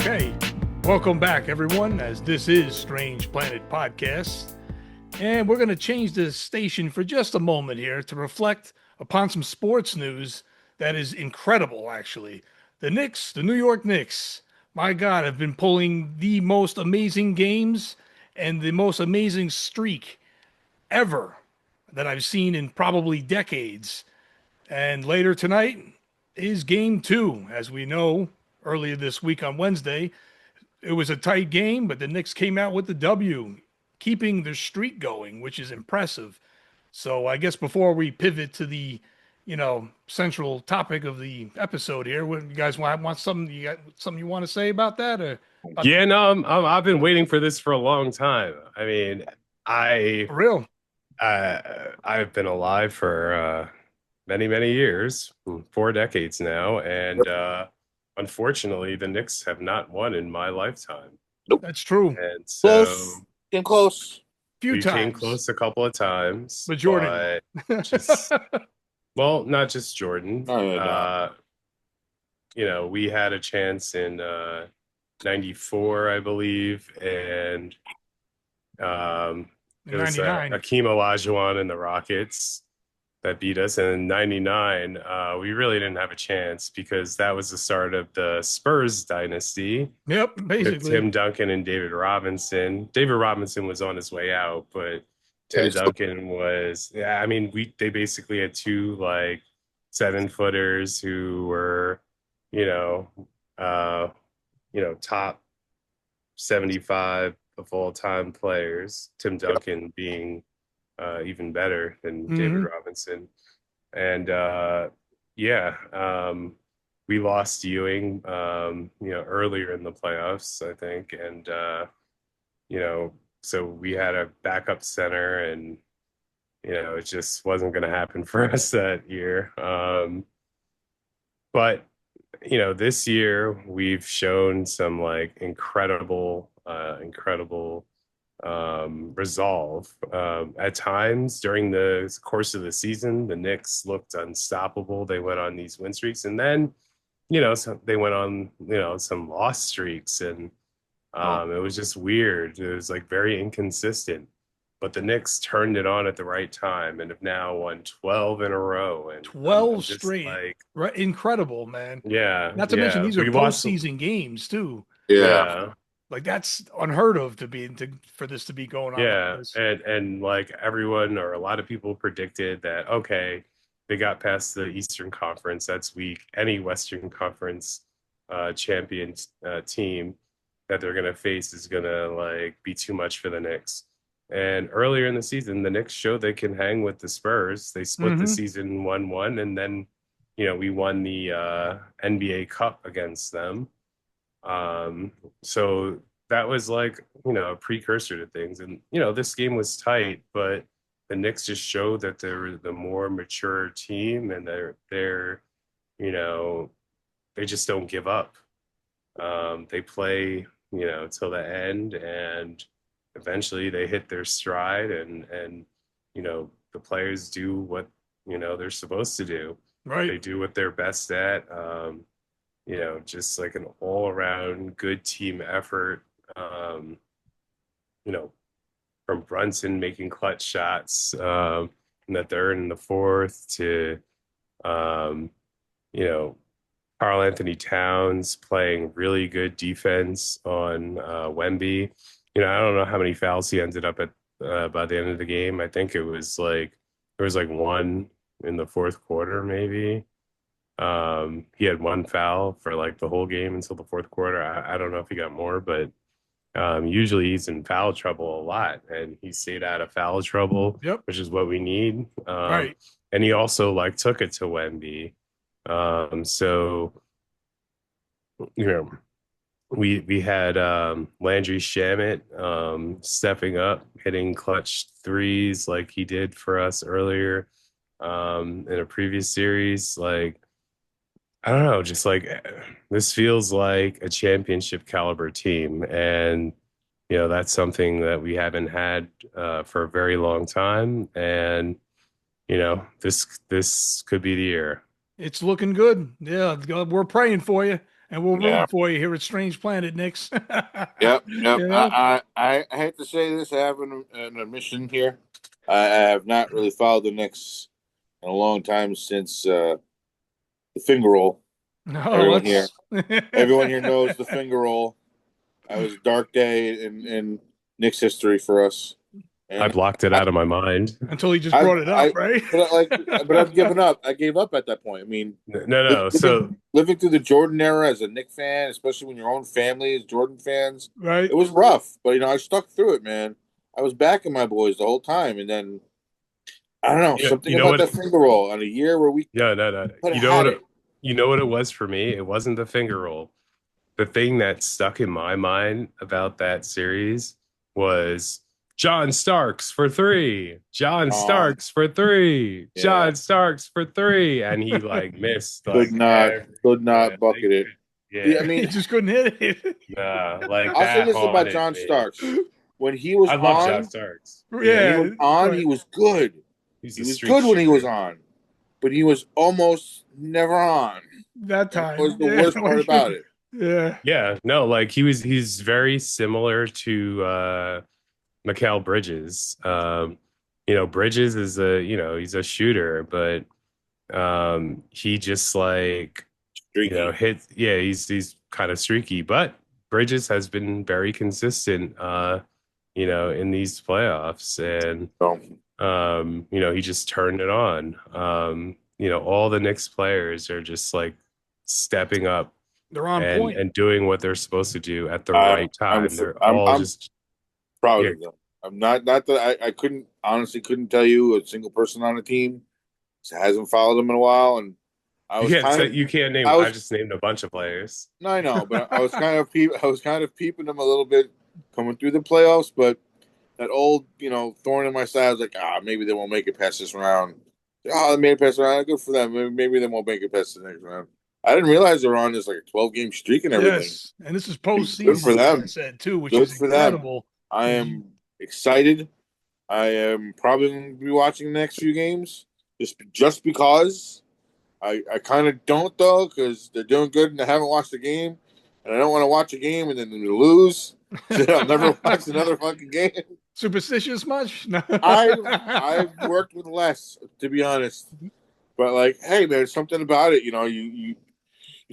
Okay, welcome back, everyone, as this is Strange Planet Podcast. And we're going to change the station for just a moment here to reflect upon some sports news that is incredible, actually. The Knicks, the New York Knicks, my God, have been pulling the most amazing games and the most amazing streak ever that I've seen in probably decades. And later tonight is game 2, as we know, earlier this week on Wednesday. It was a tight game, but the Knicks came out with the W, keeping their streak going, which is impressive. So I guess before we pivot to the, central topic of the episode here, what you guys want something? You got something you want to say about that? Or Yeah, no, I've been waiting for this for a long time. I mean, for real? I've been alive for many, many years, 4 decades now, and unfortunately, the Knicks have not won in my lifetime. Nope. That's true. And Close. so Came close. we Times. came close a couple of times, But Jordan. Well, not just Jordan. No. We had a chance in 94, I believe, and it was 99. Akeem Olajuwon and the Rockets that beat us. And in 99, we really didn't have a chance because that was the start of the Spurs dynasty. Yep, basically. With Tim Duncan and David Robinson. David Robinson was on his way out, but Tim Duncan was, they basically had 2 7-footers who were, top 75 of all time players. Tim Duncan being even better than David Robinson. And we lost Ewing, earlier in the playoffs, I think. And, so we had a backup center and, it just wasn't going to happen for us that year. But, this year we've shown some incredible resolve. At times during the course of the season, the Knicks looked unstoppable. They went on these win streaks, and then, they went on, some loss streaks, and it was just weird. It was very inconsistent. But the Knicks turned it on at the right time and have now won 12 in a row. And 12 straight. Right, incredible, man. Yeah. Not to mention these are postseason games too. Yeah. That's unheard of for this to be going on. Yeah, and everyone or a lot of people predicted that, okay, they got past the Eastern Conference. That's weak. Any Western Conference champion team that they're going to face is going to be too much for the Knicks. And earlier in the season, the Knicks showed they can hang with the Spurs. They split the season 1-1, and then, we won the NBA Cup against them. So that was a precursor to things. And, this game was tight, but the Knicks just showed that they're the more mature team, and they're they just don't give up. They play, till the end, and eventually they hit their stride, and the players do what, they're supposed to do. Right. They do what they're best at. Just an all-around good team effort. From Brunson making clutch shots in the third and the fourth to, Karl-Anthony Towns playing really good defense on Wemby. I don't know how many fouls he ended up at by the end of the game. I think it was there was 1 in the fourth quarter, maybe. He had 1 foul for the whole game until the fourth quarter. I don't know if he got more, but usually he's in foul trouble a lot, and he stayed out of foul trouble, which is what we need. Right. And he also took it to Wemby. So, we had Landry Shamet stepping up, hitting clutch threes like he did for us earlier in a previous series. I don't know, just this feels like a championship caliber team. And, that's something that we haven't had for a very long time. And, this could be the year. It's looking good. Yeah, we're praying for you. and we'll root for you here at Strange Planet, Knicks. Yep. You know? I hate to say this. I have an admission here. I have not really followed the Knicks in a long time since the finger roll. No, Everyone here knows the finger roll. It was a dark day in Knicks history for us. And I blocked it out of my mind. until he just brought it up, right? But I've given up. I gave up at that point. I mean, No. Living through the Jordan era as a Knicks fan, especially when your own family is Jordan fans, right? It was rough. But I stuck through it, man. I was backing my boys the whole time, and then I don't know something about that finger roll on a year where we no. You know what it was for me? It wasn't the finger roll. The thing that stuck in my mind about that series was John Starks for 3. John Starks for 3. Yeah. John Starks for 3. And he missed. Could not bucket it. Yeah. I mean, he just couldn't hit it. I'll say this about John Starks. When he was I love John Starks. Yeah. When he was on, he was good. He was good when he was on. But he was almost never on. That time. That was the worst part about it. Yeah. Yeah. No, he's very similar to Mikal Bridges. Bridges is he's a shooter, but he just hits. Yeah, he's kind of streaky, but Bridges has been very consistent, in these playoffs, and he just turned it on. All the Knicks players are just stepping up. They're on point and doing what they're supposed to do at the right time. I'm just proud of them. I'm not that I couldn't tell you a single person on the team. Hasn't followed them in a while, and you can't name. I just named a bunch of players. No, I know, but I was kind of peeping them a little bit coming through the playoffs. But that old thorn in my side, I was like, maybe they won't make it past this round. They made it past the round. Good for them. Maybe they won't make it past the next round. I didn't realize they were on this 12-game streak and everything. Yes, and this is postseason. Good for them. I said too, which Good is incredible. I am excited. I am probably going to be watching the next few games just because. I kind of don't though, because they're doing good and I haven't watched the game, and I don't want to watch a game and then lose. So I'll never watch another fucking game. Superstitious much? No. I've worked with less, to be honest. But hey man, something about it. You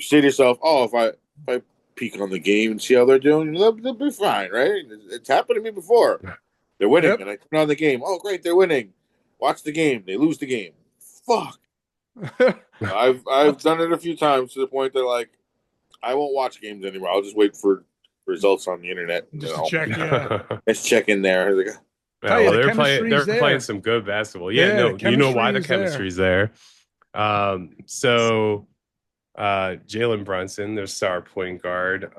say to yourself, if I peek on the game and see how they're doing, they'll be fine, right? It's happened to me before. They're winning, and I turn on the game. Oh, great, they're winning. Watch the game. They lose the game. Fuck. I've done it a few times to the point that I won't watch games anymore. I'll just wait for results on the internet. Just to check, yeah. Let's check in there. They're playing some good basketball. You know why the chemistry's there. So Jalen Brunson, their star point guard,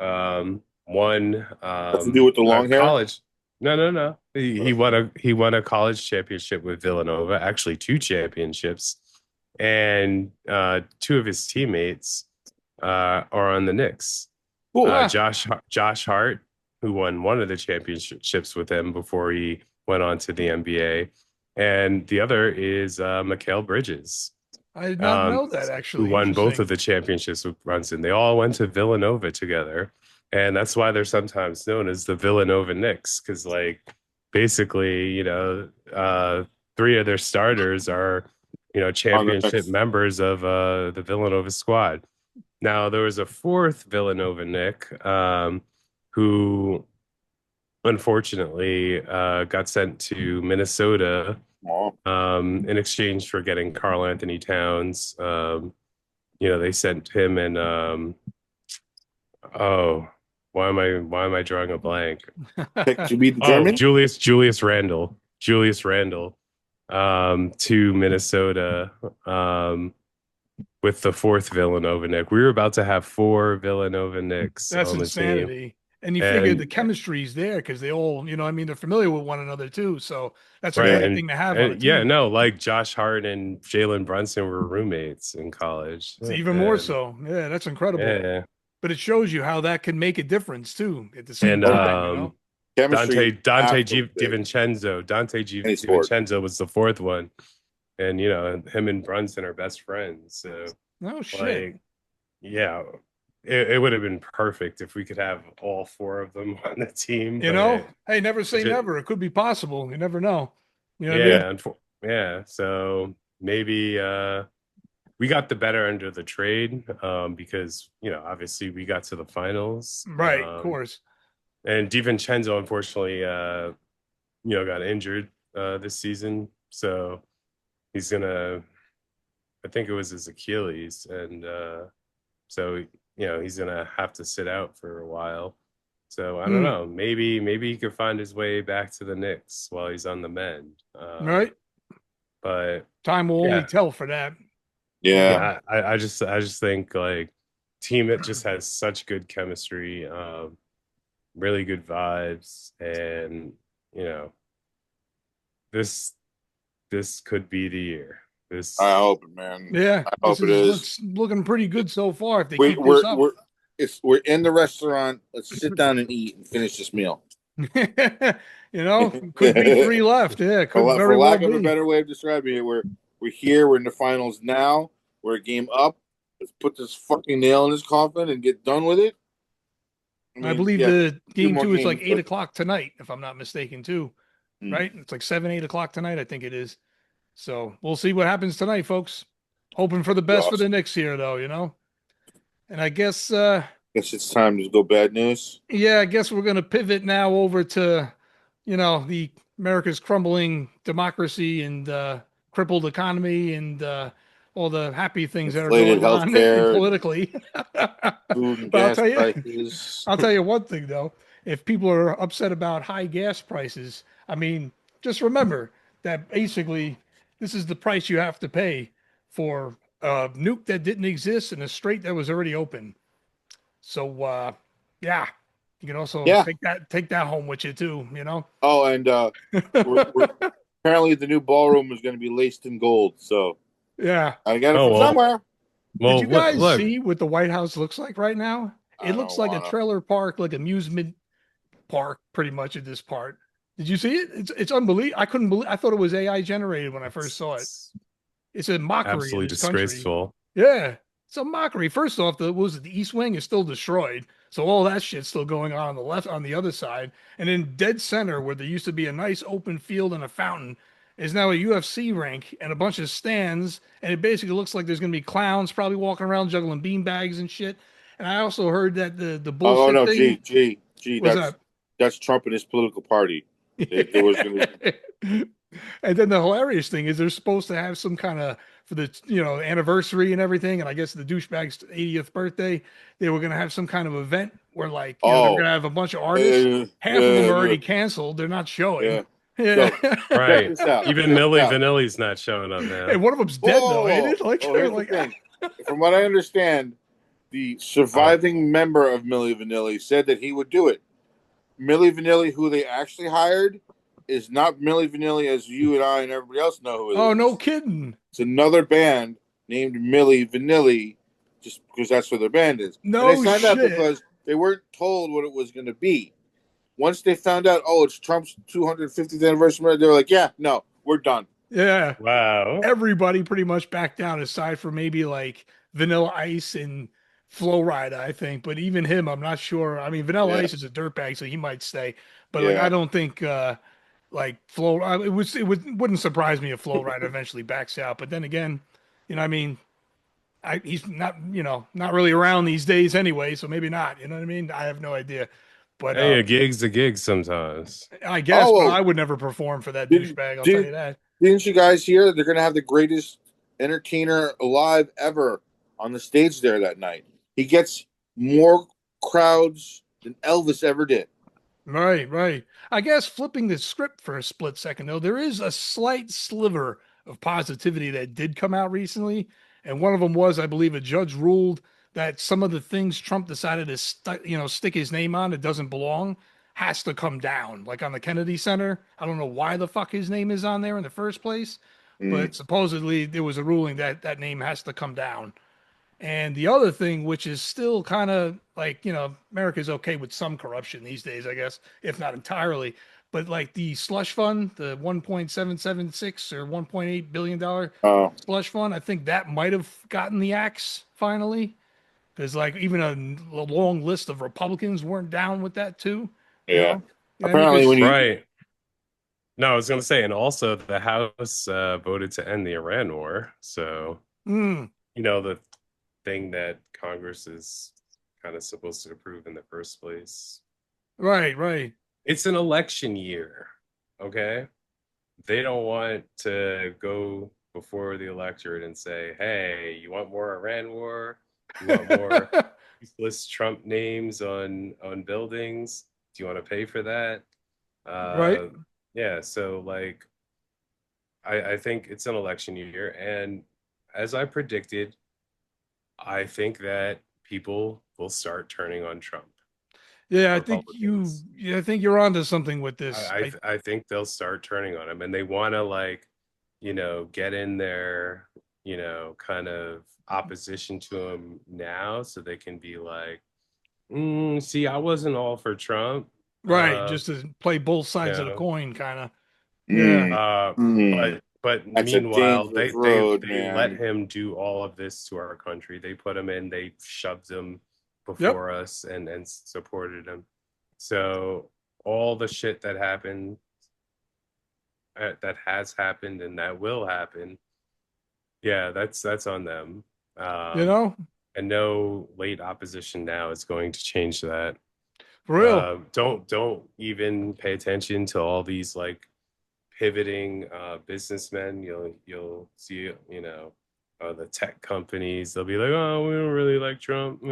won to do with the long hair? College. No. He won a college championship with Villanova, actually 2 championships. And 2 of his teammates are on the Knicks. Josh Hart, who won one of the championships with him before he went on to the NBA, and the other is Mikal Bridges. I did not know that, actually. Who won both of the championships with Brunson. They all went to Villanova together, and that's why they're sometimes known as the Villanova Knicks, because basically 3 of their starters are championship members of the Villanova squad. Now, there was a 4th Villanova Knick who unfortunately got sent to Minnesota in exchange for getting Karl-Anthony Towns. They sent him and why am I drawing a blank? To be the German? Julius Randle. To Minnesota with the 4th Villanova Knick. We were about to have 4 Villanova Knicks. That's on the insanity. team. And you figure the chemistry's there because they all, they're familiar with one another too. So that's a great thing to have. Josh Hart and Jalen Brunson were roommates in college. It's even more so. Yeah, that's incredible. Yeah. But it shows you how that can make a difference too at the same time. Dante DiVincenzo. Dante DiVincenzo was the 4th one. And him and Brunson are best friends. So shit. it would have been perfect if we could have all four of them on the team. You know, hey, never say just, never. It could be possible. You never know. You know what I mean? yeah. So maybe we got the better end of the trade because obviously we got to the finals, Right, of course. and DiVincenzo unfortunately got injured this season, so he's gonna. I think it was his Achilles, and so he's gonna have to sit out for a while. So I don't know. Maybe he could find his way back to the Knicks while he's on the mend. Right. But time will only tell for that. Yeah. I just think like team that just has such good chemistry, really good vibes, and this could be the year. I hope it, man. Yeah, I hope it is. It's looking pretty good so far. If they keep this up, we're in the restaurant. Let's sit down and eat and finish this meal. Could be 3 left. Yeah, could for very lack well of a better way of describing it, we're here. We're in the finals now. We're a game up. Let's put this fucking nail in his coffin and get done with it. I believe the game 2 is like 8 o'clock tonight, if I'm not mistaken, too. Right? It's like 7, 8 o'clock tonight, I think it is. So we'll see what happens tonight, folks. Hoping for the best for the Knicks here, though, And I guess it's time to go bad news. Yeah, I guess we're going to pivot now over to, the America's crumbling democracy and crippled economy and all the happy things that are going on politically. Food and gas prices. I'll tell you one thing, though. If people are upset about high gas prices, I mean, just remember that basically this is the price you have to pay for a nuke that didn't exist and a strait that was already open. So, you can also take that home with you too, Oh, and apparently the new ballroom is going to be laced in gold. So yeah, I got it from somewhere. Well, did you guys see what the White House looks like right now? It looks like a trailer park, like amusement park, pretty much at this part. Did you see it? It's unbelievable. I couldn't believe. I thought it was AI generated when I first saw it. It's a mockery. Absolutely disgraceful. Yeah, it's a mockery. First off, the East Wing is still destroyed, so all that shit's still going on the left, on the other side, and in dead center, where there used to be a nice open field and a fountain, is now a UFC rink and a bunch of stands, and it basically looks like there's going to be clowns probably walking around juggling beanbags and shit. And I also heard that the bullshit thing. Gee, that's Trump and his political party. And then the hilarious thing is they're supposed to have some kind of, for the anniversary and everything, and I guess the douchebag's 80th birthday, they were going to have some kind of event where they're going to have a bunch of artists. Half of them are already canceled. They're not showing. Yeah. Right. Even Millie Vanilli's not showing up now. And one of them's dead though, ain't it? From what I understand, the surviving member of Millie Vanilli said that he would do it. Millie Vanilli, who they actually hired, is not Millie Vanilli as you and I and everybody else know who it is. Oh, no kidding. It's another band named Millie Vanilli, just because that's what their band is. No and they signed up because they weren't told what it was going to be. Once they found out, it's Trump's 250th anniversary, they were like, yeah, no, we're done. Yeah. Wow. Everybody pretty much backed down aside from maybe like Vanilla Ice and Flo Rida, I think. But even him, I'm not sure. I mean, Vanilla Ice is a dirtbag, so he might stay. But I don't think Flo. It wouldn't surprise me if Flo Rida eventually backs out. But then again, he's not not really around these days anyway, so maybe not. You know what I mean? I have no idea. But hey, a gig's a gig sometimes. I guess, but I would never perform for that douchebag. I'll tell you that. Didn't you guys hear they're going to have the greatest entertainer alive ever on the stage there that night? He gets more crowds than Elvis ever did. Right. I guess flipping the script for a split second, though, there is a slight sliver of positivity that did come out recently. And one of them was, I believe, a judge ruled that some of the things Trump decided to stick his name on that doesn't belong has to come down. Like on the Kennedy Center. I don't know why the fuck his name is on there in the first place. But supposedly there was a ruling that that name has to come down. And the other thing, which is still kind of like, America's okay with some corruption these days, I guess, if not entirely. But like the slush fund, the $1.776 or $1.8 billion slush fund, I think that might have gotten the axe finally. Because like even a long list of Republicans weren't down with that too. You Yeah. know? Apparently, because- when you Right. No, I was going to say, and also the House voted to end the Iran war. So, Mm, the thing that Congress is kind of supposed to approve in the first place. right. It's an election year, okay? They don't want to go before the electorate and say, hey, you want more Iran war? You want more useless Trump names on buildings? Do you want to pay for that? Right. Yeah, so like I think it's an election year, and as I predicted, I think that people will start turning on Trump. Yeah, Republicans. I think you're onto something with this. I think they'll start turning on him, and they want to like, get in there, kind of opposition to him now, so they can be like, see, I wasn't all for Trump. Right, just to play both You sides of the know, coin, kind of. Yeah. but That's a meanwhile, dangerous road, they man. let him do all of this to our country. They put him in, they shoved him before us and supported him. So all the shit that happened, that has happened, and that will happen, yeah, that's on them. And no late opposition now is going to change that. For real. Don't even pay attention to all these like pivoting businessmen. You'll see, the tech companies. They'll be like, oh, we don't really like Trump.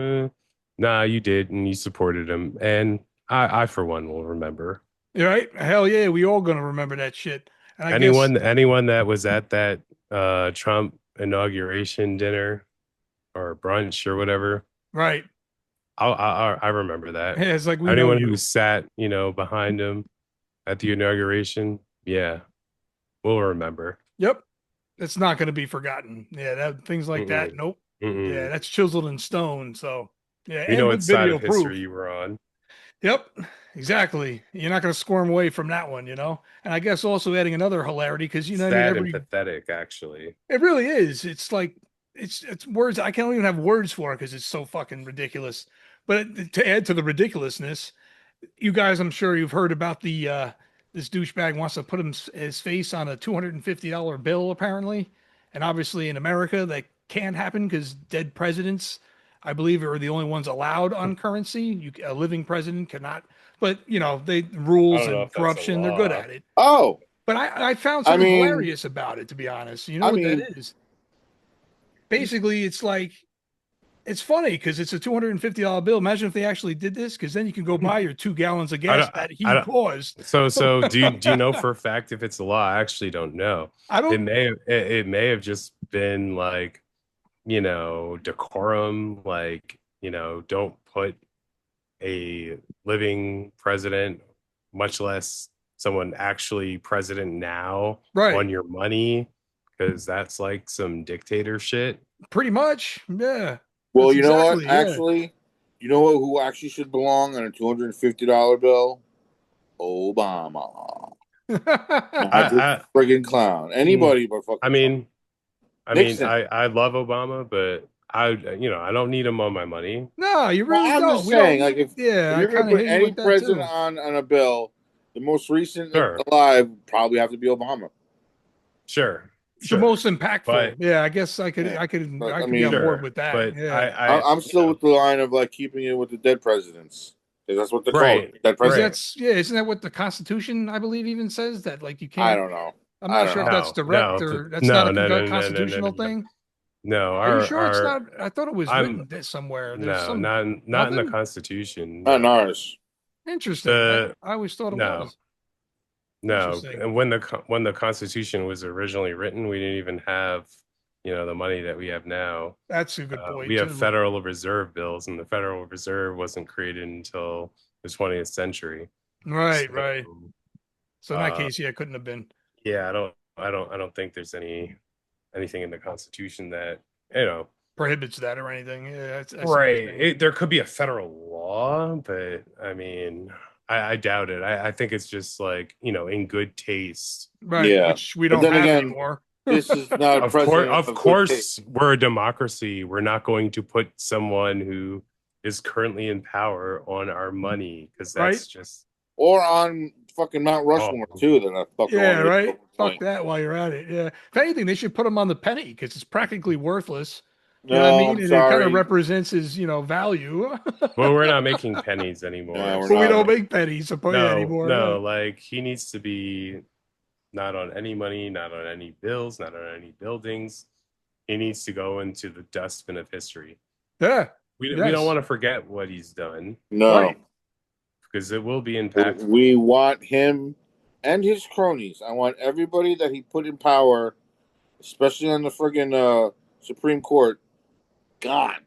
Nah, you did, and you supported him, and I for one will remember. You're right. Hell yeah, we all gonna remember that shit. And I Anyone that was at that Trump inauguration dinner or brunch or whatever, right. I remember that. Yeah, it's like we know Anyone you. who sat, behind him at the inauguration, yeah, we'll remember. Yep. It's not gonna be forgotten. Yeah, things like that. Nope. Yeah, that's chiseled in stone. So yeah, We and know with what side video of history proof. you were on. Yep, exactly. You're not going to squirm away from that one, And I guess also adding another hilarity because Sad and pathetic, actually. it really is. It's like it's words I can't even have words for it because it's so fucking ridiculous. But to add to the ridiculousness, you guys, I'm sure you've heard about the this douchebag wants to put his face on a $250 bill apparently, and obviously in America that can't happen because dead presidents, I believe, are the only ones allowed on currency. A living president cannot. But they rules and corruption, they're good at it. Oh, but I found something hilarious about it, to be honest. You know what that is? Basically, it's like it's funny because it's a $250 bill. Imagine if they actually did this, because then you can go buy your 2 gallons of gas that he caused. So do you know for a fact if it's a law? I actually don't know. It may have just been like, decorum, like, don't put a living president, much less someone actually president now, on your money, because that's like some dictator shit. Pretty much, yeah. Well, you know what? Actually, you know who actually should belong on a $250 bill? Obama. Not this friggin' clown. Anybody but fucking. I mean, I love Obama, but I don't need him on my money. No, you really don't. I'm just saying, like, if you're gonna put any president on a bill, the most recent alive probably have to be Obama. Sure. The most impactful. But, yeah, I guess I could be on board with that. But yeah. I'm still with the line of like keeping it with the dead presidents. That's what they're called. Dead presidents. Isn't that what the Constitution, I believe, even says that? Like you can't. I don't know. I'm not sure if that's direct or that's not a constitutional thing. No, are you sure it's not? I thought it was written somewhere. There's not in the Constitution. Not in ours. Interesting. I always thought it was. No, and when the Constitution was originally written, we didn't even have, the money that we have now. That's a good point. We have Federal Reserve bills, and the Federal Reserve wasn't created until the 20th century. Right. So in that case, it couldn't have been. Yeah, I don't think there's anything in the Constitution that prohibits that or anything. Yeah, right. There could be a federal law, but I mean, I doubt it. I think it's just like, in good taste. Right. Yeah. Which we don't have anymore. This is not a Of president. course, we're a democracy. We're not going to put someone who is currently in power on our money because that's Right? just Or on fucking Mount Rushmore too. Then I fucking Yeah, want to right. make a Fuck point. that while you're at it. Yeah. If anything, they should put him on the penny because it's practically worthless. You know what I No, mean? I'm And it kind sorry. of represents his, value. well, we're not making pennies anymore. No, we're But we not. don't make pennies No, anymore. no, Right? like he needs to be not on any money, not on any bills, not on any buildings. He needs to go into the dustbin of history. Yeah. We Yes. don't want to forget what he's done No. Right. because it will be impactful. We want him and his cronies. I want everybody that he put in power, especially on the friggin' Supreme Court, gone.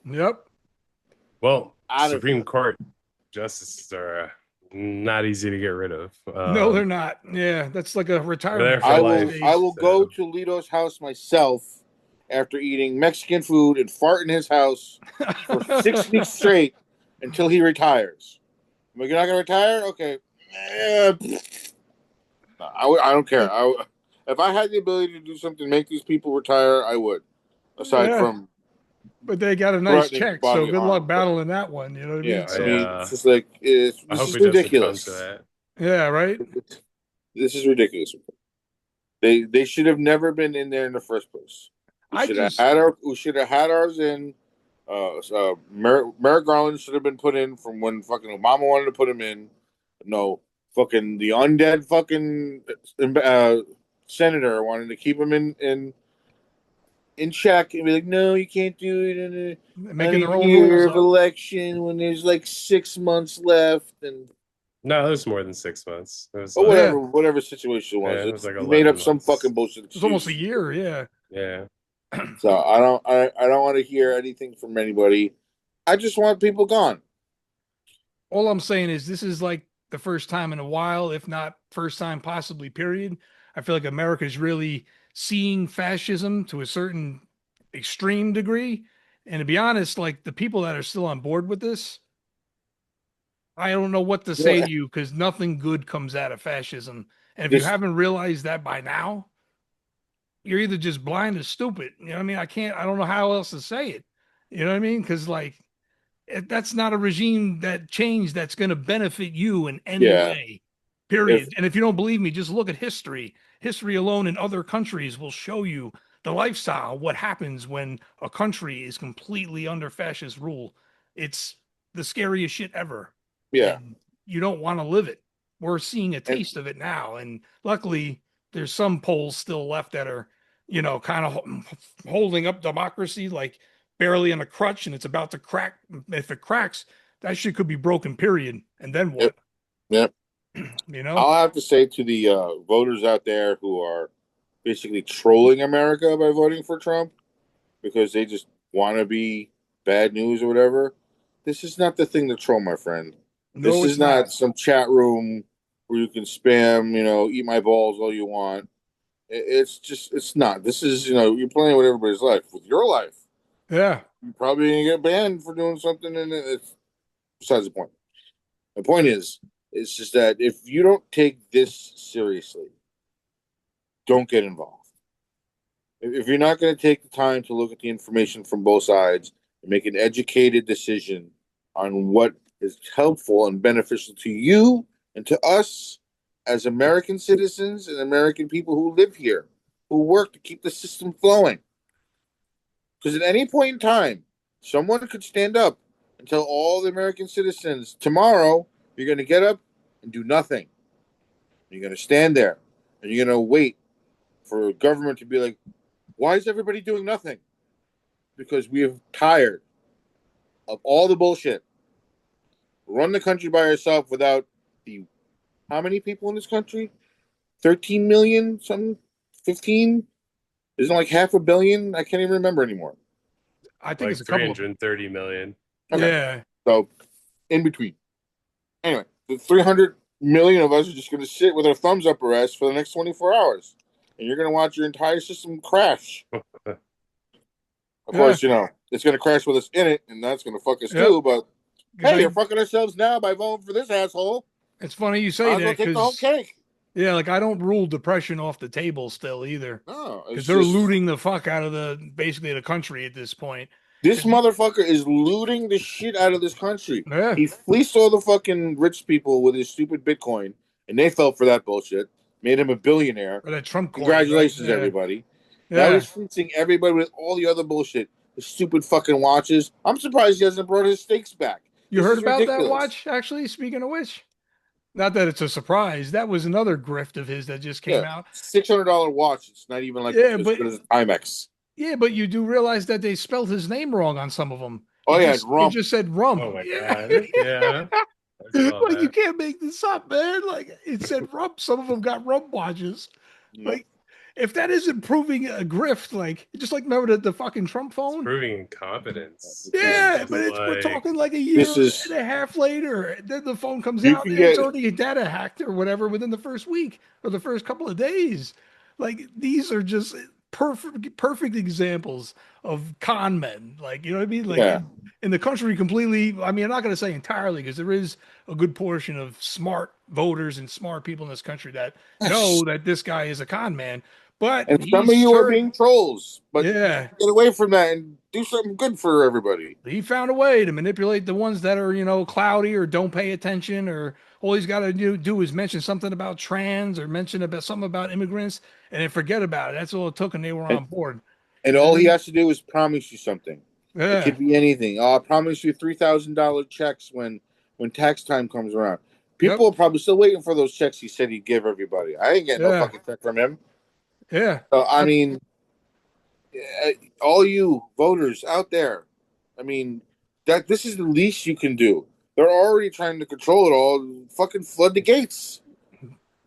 Yep. Well, Out of Supreme here. Court justices are not easy to get rid of. No, they're not. Yeah, that's like a retirement. for I life, will. I will so- go to Lito's house myself after eating Mexican food and fart in his house for 6 weeks straight until he retires. You're not gonna retire? Okay. I don't care. If I had the ability to do something to make these people retire, I would. Aside Yeah. from But they got a nice threatening check, so bodily good harm, luck but- battling that one. You know what I mean? yeah, So, I mean, it's just like I this hope is it ridiculous. doesn't come to that. yeah, right. This is ridiculous. They should have never been in there in the first place. We should have had ours in. Merrick Garland should have been put in from when fucking Obama wanted to put him in. No, fucking the undead fucking senator wanted to keep him in check and be like, no, you can't do it in Making their a own year rules of up. election when there's like 6 months left and No, there's more than 6 months. It was or like- whatever situation it was. Yeah, it was like He made 11 up some months. fucking bullshit It's almost a excuse. year. Yeah. yeah. So I don't want to hear anything from anybody. I just want people gone. All I'm saying is this is like the first time in a while, if not first time possibly, period. I feel like America's really seeing fascism to a certain extreme degree. And to be honest, like the people that are still on board with this, I don't know what to say to you because nothing good comes out of fascism. And if you haven't realized that by now, you're either just blind or stupid. You know what I mean? I don't know how else to say it. You know what I mean? Because like that's not a regime that change that's going to benefit you in any way. Period. And if you don't believe me, just look at history. History alone in other countries will show you the lifestyle, what happens when a country is completely under fascist rule. It's the scariest shit ever. Yeah. And you don't want to live it. We're seeing a taste of it now. And luckily, there's some polls still left that are, kind of holding up democracy, like barely on a crutch, and it's about to crack. If it cracks, that shit could be broken, period. And then what? Yep. I'll have to say to the voters out there who are basically trolling America by voting for Trump because they just want to be bad news or whatever. This is not the thing to troll, my friend. No, this it's is not some chat room where you can spam, eat my balls all you want. It's not. This is, you're playing with everybody's life, with your life. Yeah. You're probably going to get banned for doing something, and it's besides the point. The point is, it's just that if you don't take this seriously, don't get involved. If you're not going to take the time to look at the information from both sides and make an educated decision on what is helpful and beneficial to you and to us as American citizens and American people who live here, who work to keep the system flowing. Because at any point in time, someone could stand up and tell all the American citizens, tomorrow, you're going to get up and do nothing. You're going to stand there and you're going to wait for government to be like, why is everybody doing nothing? Because we are tired of all the bullshit. Run the country by yourself without the how many people in this country? 13 million? Something? 15? Isn't it like 500 million? I can't even remember anymore. I think Like it's a couple of 330 million. Okay. Yeah. So, in between. Anyway, the 300 million of us are just going to sit with our thumbs up our ass for the next 24 hours. And you're going to watch your entire system crash. Of course, it's going to crash with us in it, and that's going to fuck us too. But, hey, you're fucking ourselves now by voting for this asshole. It's funny you say I'm that going to take the whole because cake. Yeah, like I don't rule depression off the table still either, No, because it's they're just looting the fuck out of basically the country at this point. this If you- motherfucker is looting the shit out of this country. yeah, He fleeced all the fucking rich people with his stupid Bitcoin, and they fell for that bullshit. Made him a billionaire. or that Trump coin, right? Congratulations, Yeah, everybody. Now yeah. he's fleecing everybody with all the other bullshit. The stupid fucking watches. I'm surprised he hasn't brought his stakes back. You This heard is about that ridiculous. watch? Actually, speaking of which, not that it's a surprise. That was another grift of his that just came out. $600 watch. It's not even like Yeah, as but good as a Timex. yeah, but you do realize that they spelled his name wrong on some of them. Oh yeah, It rump. just said rump. Oh my Yeah. god. Yeah. I saw Like you that. can't make this up, man. Like it said rump. Some of them got rump watches. Like if that isn't proving a grift, like just like remember the fucking Trump It's phone. proving incompetence. Yeah, It's but we're like, talking like a year This is- and a half later. Then the phone comes You out can and it's get- already data hacked or whatever within the first week or the first couple of days. Like these are just perfect examples of con men. Like you know what I mean? Like Yeah. in the country completely. I mean, I'm not going to say entirely because there is a good portion of smart voters and smart people in this country that know that this guy is a con man. But And some of he's you are turned- being trolls, but yeah. get away from that and do something good for everybody. He found a way to manipulate the ones that are, cloudy or don't pay attention, or all he's got to do is mention something about trans or mention about something about immigrants and then forget about it. That's all it took, and they were on board. And all he has to do is promise you something. It Yeah. could be anything. Oh, I promise you $3,000 checks when tax time comes around. People are probably still waiting for those checks he said he'd give everybody. I ain't getting no Yeah. fucking check from him. Yeah. So I mean, all you voters out there, I mean, that this is the least you can do. They're already trying to control it all. Fucking flood the gates.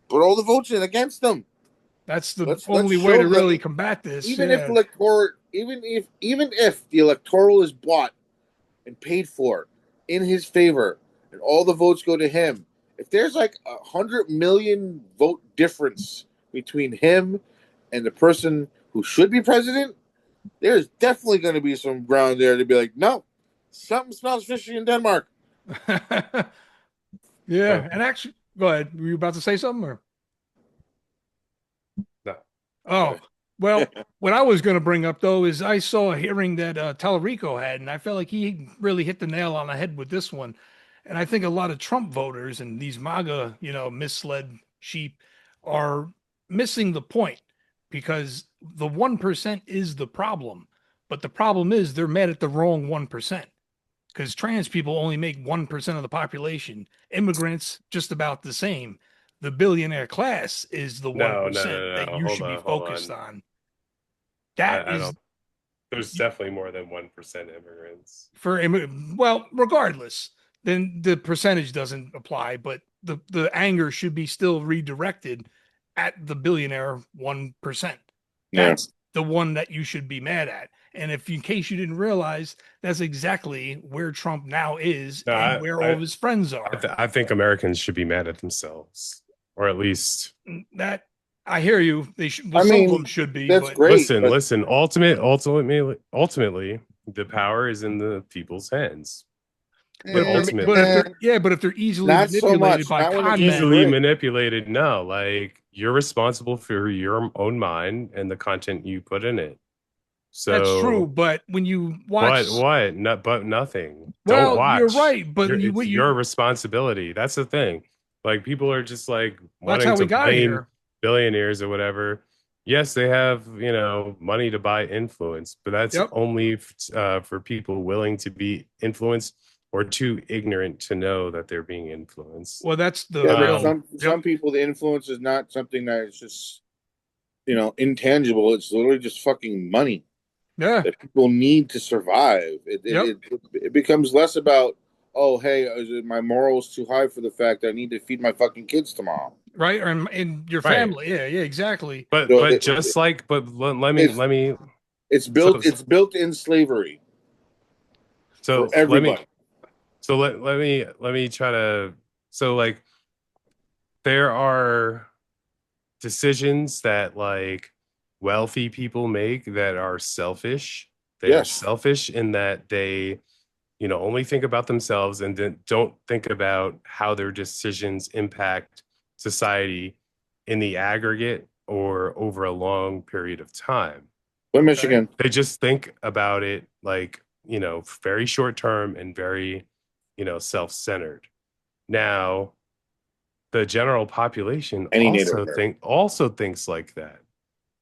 Put all the votes in against them. That's the Let's only show way to them- really combat this. Even yeah. if even if the electoral is bought and paid for in his favor, and all the votes go to him, if there's like 100 million vote difference between him and the person who should be president, there's definitely going to be some ground there to be like, no, something smells fishy in Denmark. Yeah. And actually, go ahead. Were you about to say something or? No. Oh, well, what I was going to bring up though is I saw a hearing that Tallarico had, and I felt like he really hit the nail on the head with this one. And I think a lot of Trump voters and these MAGA, misled sheep are missing the point because the 1% is the problem. But the problem is they're mad at the wrong 1% because trans people only make 1% of the population. Immigrants, just about the same. The billionaire class is the 1% that you Hold should be on, hold focused on. on. That I is don't. There's definitely more than 1% immigrants. well, regardless, then the percentage doesn't apply, but the anger should be still redirected at the billionaire 1%. That's the one that you should be mad at. And if in case you didn't realize, that's exactly where Trump now is and where all of his friends are. I think Americans should be mad at themselves, or at least that I hear you. They should. Well, I some mean, of them should be. that's But great. listen. Ultimately, the power is in the people's hands. But if they're easily Not so manipulated much. by Not when con it's men, Easily Right. manipulated. No, like you're responsible for your own mind and the content you put in it. So that's true. But when you watch, what? Not but nothing. well, Don't watch. you're right. But It's your responsibility. That's the thing. Like people are just like that's wanting how we to got blame here. billionaires or whatever. Yes, they have money to buy influence, but that's only for people willing to be influenced or too ignorant to know that they're being influenced. Well, that's the some people, the influence is not something that is just intangible. It's literally just fucking money. Yeah, that people need to survive. It becomes less about, oh, hey, my morals too high for the fact that I need to feed my fucking kids tomorrow. Right, or in your family. Yeah, exactly. But So let me it's built in slavery. So for everybody. let me try to like there are decisions that like wealthy people make that are selfish. They are selfish in that they only think about themselves and then don't think about how their decisions impact society in the aggregate or over a long period of time. Win Michigan. They just think about it like, very short term and very, self-centered. Now, the general population also thinks like that.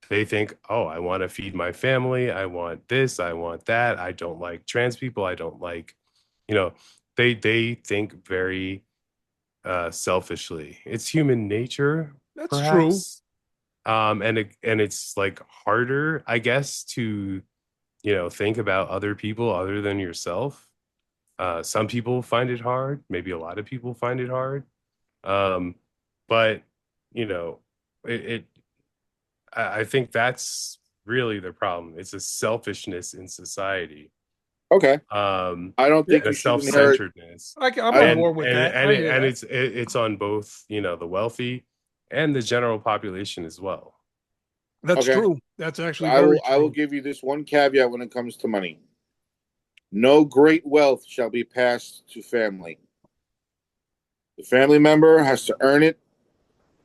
They think, oh, I want to feed my family. I want this. I want that. I don't like trans people. I don't like, they think very selfishly. It's human nature. That's perhaps. True. And it's like harder, I guess, to, think about other people other than yourself. Some people find it hard. Maybe a lot of people find it hard. But I think that's really the problem. It's a selfishness in society. Okay. I don't think the self-centeredness. I'm on board with that. And it's on both, the wealthy and the general population as well. That's true. That's actually I will give you this one caveat when it comes to money. No great wealth shall be passed to family. The family member has to earn it,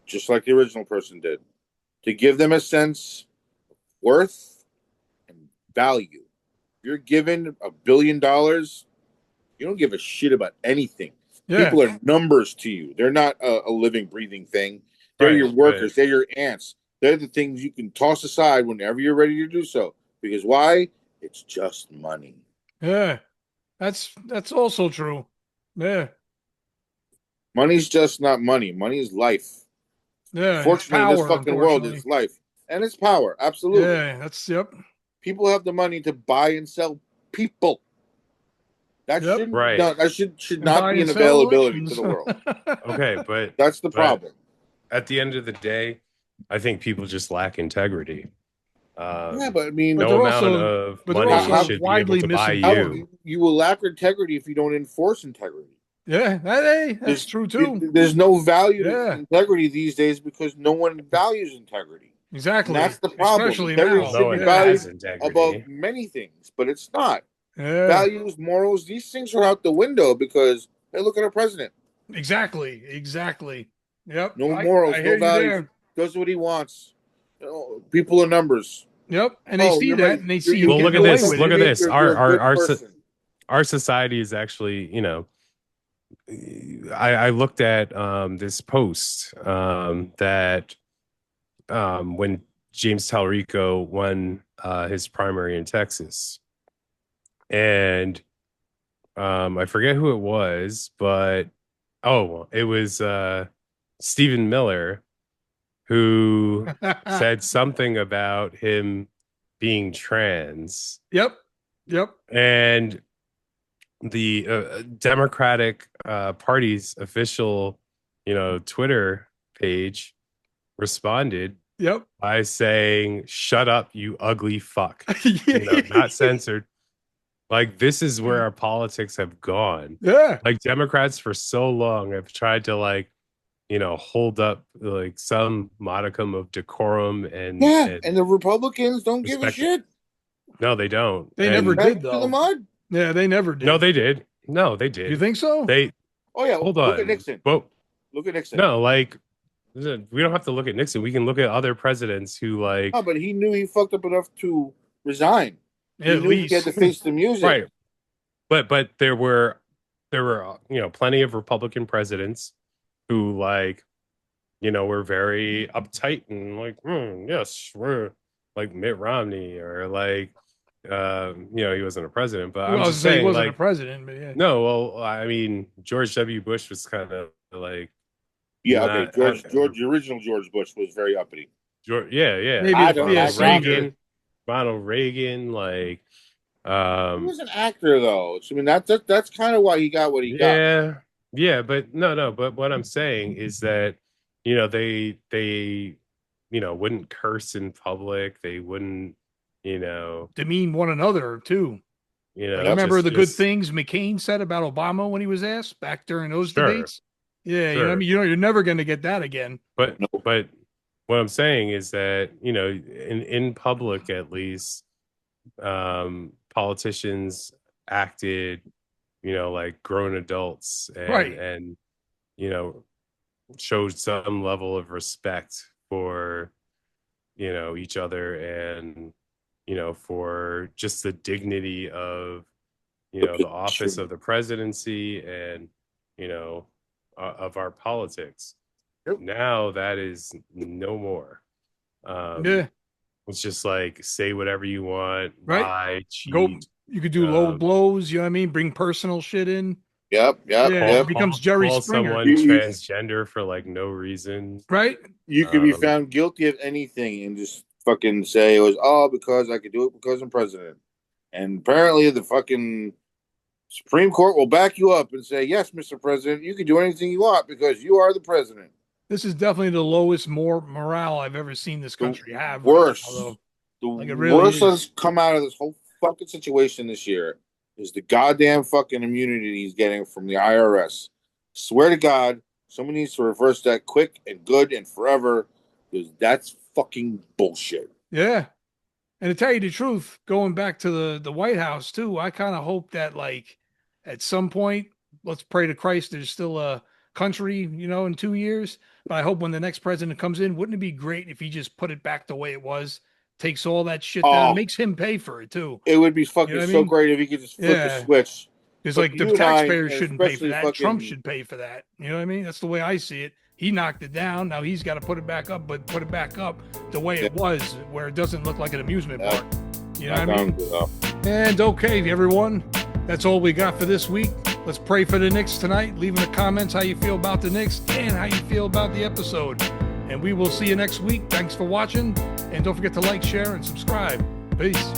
just like the original person did, to give them a sense of worth and value. If you're given $1 billion, you don't give a shit about anything. Yeah. People are numbers to you. They're not a living, breathing thing. They're your workers. They're your ants. They're the things you can toss aside whenever you're ready to do so. Because why? It's just money. Yeah, that's also true. Yeah. Money's just not money. Money is life. Yeah. Fortunately, this fucking world is life. And it's power. Absolutely. Yeah, yep. People have the money to buy and sell people. That should not be an availability to the world. Okay, but that's the problem. At the end of the day, I think people just lack integrity. Yeah, but I mean, no amount of money should be able to buy you. You will lack integrity if you don't enforce integrity. Yeah, that's true too. There's no value to integrity these days because no one values integrity. Exactly. And that's the problem. Especially integrity now. should be valued above many things, but it's not. Yeah. Values, morals, these things are out the window because hey, look at our president. Exactly. Yep. No morals, no values. Does what he wants. People are numbers. Yep, and they see that, and they see. Well, look at this. Look at this. Our society is actually, I looked at this post that when James Talrico won his primary in Texas, and I forget who it was, but it was Stephen Miller, who said something about him being trans. Yep. And the Democratic Party's official, Twitter page responded by saying, "Shut up, you ugly fuck." Not censored. Like, this is where our politics have gone. Yeah. Like, Democrats for so long have tried to hold up like some modicum of decorum and the Republicans don't give a shit. No, they don't. They never did though. To the mud. Yeah, they never did. No, they did. You think so? Hold on. Look at Nixon. Look at Nixon. No, we don't have to look at Nixon. We can look at other presidents who No, but he knew he fucked up enough to resign. At least he had to face the music. Right. But there were plenty of Republican presidents who were very uptight and yes, we're like Mitt Romney or he wasn't a president, but I'm just saying he wasn't a president, but yeah. No, well, I mean, George W. Bush was kind of George, the original George Bush was very uppity. Yeah. Maybe Ronald Reagan, he was an actor though. So, I mean, that's kind of why he got what he got. Yeah, but no. But what I'm saying is that they wouldn't curse in public. They wouldn't demean one another too. Remember the good things McCain said about Obama when he was asked back during those debates. Yeah, sure. You're never going to get that again. But what I'm saying is that in public at least, politicians acted like grown adults and showed some level of respect for, each other, and, for just the dignity of, the office of the presidency, and, of our politics. Yep. Now that is no more. It's just like, say whatever you want, right? lie, cheat. You could do low blows, you know what I mean? Bring personal shit in. Yep. It becomes Jerry call Springer. Someone transgender for like no reason. Right? You could be found guilty of anything and just fucking say it was because I could do it because I'm president. And apparently the fucking Supreme Court will back you up and say, yes, Mr. President, you can do anything you want because you are the president. This is definitely the lowest morale I've ever seen this country have. Worst. Right, worst that's come out of this whole fucking situation this year is the goddamn fucking immunity he's getting from the IRS. Swear to God, someone needs to reverse that quick and good and forever, because that's fucking bullshit. Yeah. And to tell you the truth, going back to the White House too, I kind of hope that like at some point, let's pray to Christ, there's still a country, in 2 years. But I hope when the next president comes in, wouldn't it be great if he just put it back the way it was? Takes all that shit down, makes him pay for it too. It would be fucking great if he could just flip the switch. Because like the taxpayers shouldn't pay for that. Trump should pay for that. You know what I mean? That's the way I see it. He knocked it down. Now he's got to put it back up, but put it back up the way it was, where it doesn't look like an amusement park. You know what I mean? And okay, everyone, that's all we got for this week. Let's pray for the Knicks tonight. Leave in the comments how you feel about the Knicks and how you feel about the episode. And we will see you next week. Thanks for watching. And don't forget to like, share, and subscribe. Peace.